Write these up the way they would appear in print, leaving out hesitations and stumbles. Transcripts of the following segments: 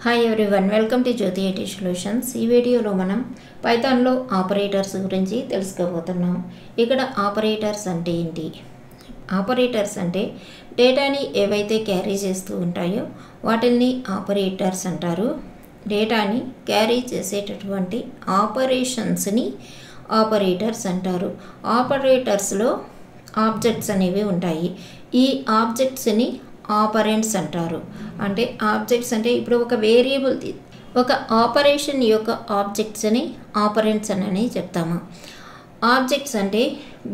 Hi everyone, welcome to Jyothi IT solutions. ఈ వీడియోలో మనం పైథాన్లో ఆపరేటర్స్ గురించి తెలుసుకోబోతున్నాం. ఇక్కడ ఆపరేటర్స్ అంటే ఏంటి? ఆపరేటర్స్ అంటే డేటాని ఏవైతే క్యారీ చేస్తూ ఉంటాయో వాటిని ఆపరేటర్స్ అంటారు. డేటాని క్యారీ చేసేటటువంటి ఆపరేషన్స్ని ఆపరేటర్స్ అంటారు. ఆపరేటర్స్లో ఆబ్జెక్ట్స్ అనేవి ఉంటాయి. ఈ ఆబ్జెక్ట్స్ని ఆపరెంట్స్ అంటారు. అంటే ఆబ్జెక్ట్స్ అంటే ఇప్పుడు ఒక వేరియబుల్, ఒక ఆపరేషన్ యొక్క ఆబ్జెక్ట్స్ని ఆపరెంట్స్ అని చెప్తాము. ఆబ్జెక్ట్స్ అంటే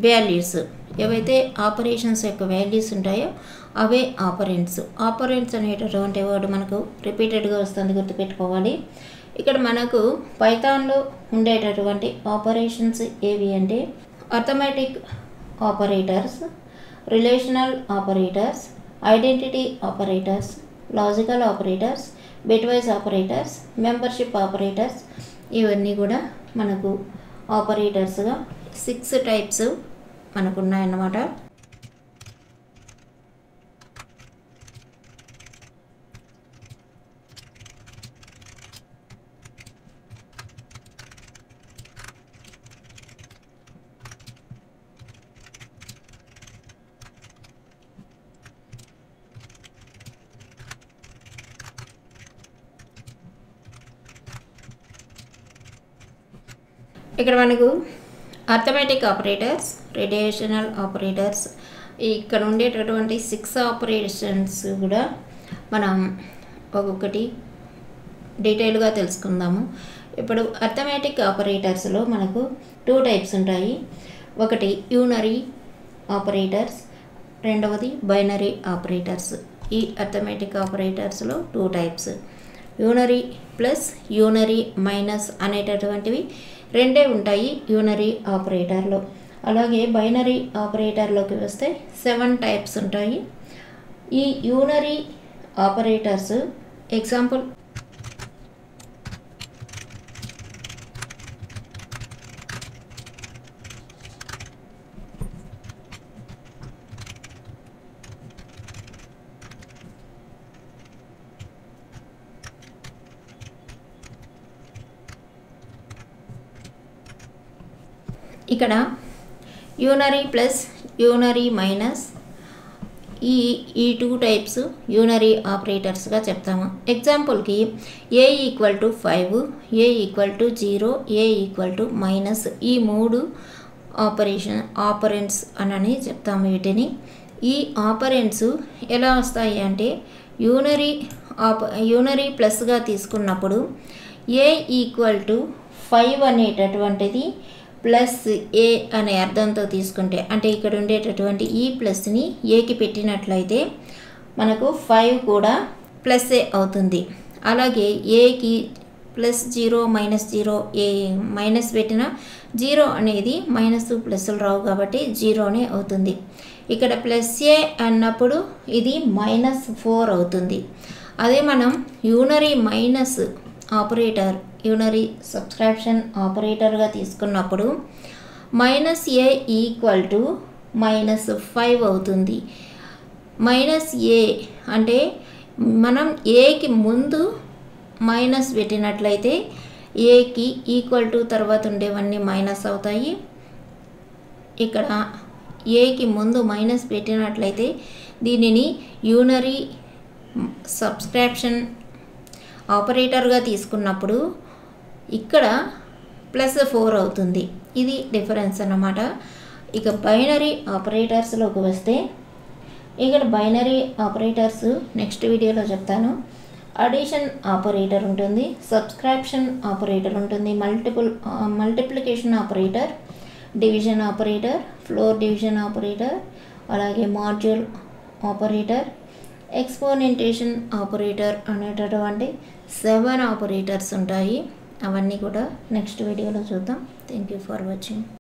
వాల్యూస్, ఏవైతే ఆపరేషన్స్ యొక్క వాల్యూస్ ఉంటాయో అవే ఆపరెంట్స్. ఆపరెంట్స్ అనేటటువంటి వర్డ్ మనకు రిపీటెడ్గా వస్తుంది, గుర్తుపెట్టుకోవాలి. ఇక్కడ మనకు పైథాన్లో ఉండేటటువంటి ఆపరేషన్స్ ఏవి అంటే arithmetic operators, relational operators, identity operators, logical operators, bitwise operators, membership operators, ఇవన్నీ కూడా మనకు ఆపరేటర్స్గా 6 టైప్స్ మనకు ఉన్నాయన్నమాట. ఇక్కడ మనకు అర్థమెటిక్ ఆపరేటర్స్, రిలేషనల్ ఆపరేటర్స్, ఇక్కడ ఉండేటటువంటి 6 ఆపరేషన్స్ కూడా మనం ఒక్కొక్కటి డీటెయిల్గా తెలుసుకుందాము. ఇప్పుడు అర్థమెటిక్ ఆపరేటర్స్లో మనకు 2 టైప్స్ ఉంటాయి. ఒకటి యూనరీ ఆపరేటర్స్, రెండవది బైనరీ ఆపరేటర్స్. ఈ అర్థమెటిక్ ఆపరేటర్స్లో 2 types, unary plus unary minus అనేటటువంటివి రెండే ఉంటాయి యూనరీ ఆపరేటర్లో. అలాగే బైనరీ ఆపరేటర్లోకి వస్తే 7 టైప్స్ ఉంటాయి. ఈ యూనరీ ఆపరేటర్స్ ఎగ్జాంపుల్ ఇక్కడ యూనరీ ప్లస్ యూనరీ మైనస్, ఈ 2 టైప్స్ యూనరీ ఆపరేటర్స్గా చెప్తాము. ఎగ్జాంపుల్కి a equal to 5, a equal to 0, a equal to minus, ఈ 3 ఆపరెంట్స్ అని చెప్తాము వీటిని. ఈ ఆపరెంట్స్ ఎలా వస్తాయి అంటే యూనరీ ప్లస్గా తీసుకున్నప్పుడు ఏ ఈక్వల్ టు 5 అనేటటువంటిది ప్లస్ ఏ అనే అర్థంతో తీసుకుంటే, అంటే ఇక్కడ ఉండేటటువంటి ఈ ప్లస్ని ఏకి పెట్టినట్లయితే మనకు 5 కూడా ప్లస్ ఏ అవుతుంది. అలాగే ఏకి ప్లస్ 0 మైనస్ 0, ఏ మైనస్ పెట్టిన 0 అనేది మైనస్ ప్లస్లు రావు కాబట్టి 0నే అవుతుంది. ఇక్కడ ప్లస్ ఏ అన్నప్పుడు ఇది -4 అవుతుంది. అదే మనం unary minus operator, unary subtraction ఆపరేటర్గా తీసుకున్నప్పుడు మైనస్ ఏ ఈక్వల్ టు -5 అవుతుంది. మైనస్ ఏ అంటే మనం ఏకి ముందు మైనస్ పెట్టినట్లయితే ఏకి ఈక్వల్ టు తర్వాత ఉండేవన్నీ మైనస్ అవుతాయి. ఇక్కడ ఏకి ముందు మైనస్ పెట్టినట్లయితే దీనిని యూనరీ సబ్స్ట్రాక్షన్ ఆపరేటర్గా తీసుకున్నప్పుడు ఇక్కడ +4 అవుతుంది. ఇది డిఫరెన్స్ అన్నమాట. ఇక బైనరీ ఆపరేటర్స్లోకి వస్తే ఇక్కడ బైనరీ ఆపరేటర్స్ నెక్స్ట్ వీడియోలో చెప్తాను. అడిషన్ ఆపరేటర్ ఉంటుంది, సబ్స్ట్రాక్షన్ ఆపరేటర్ ఉంటుంది, multiplication operator, division operator, floor division operator, అలాగే మాడ్యూల్ ఆపరేటర్, ఎక్స్పోనెంటేషన్ ఆపరేటర్ అనేటటువంటి 7 ఆపరేటర్స్ ఉంటాయి. అవన్నీ కూడా నెక్స్ట్ వీడియోలో చూద్దాం. Thank you for watching.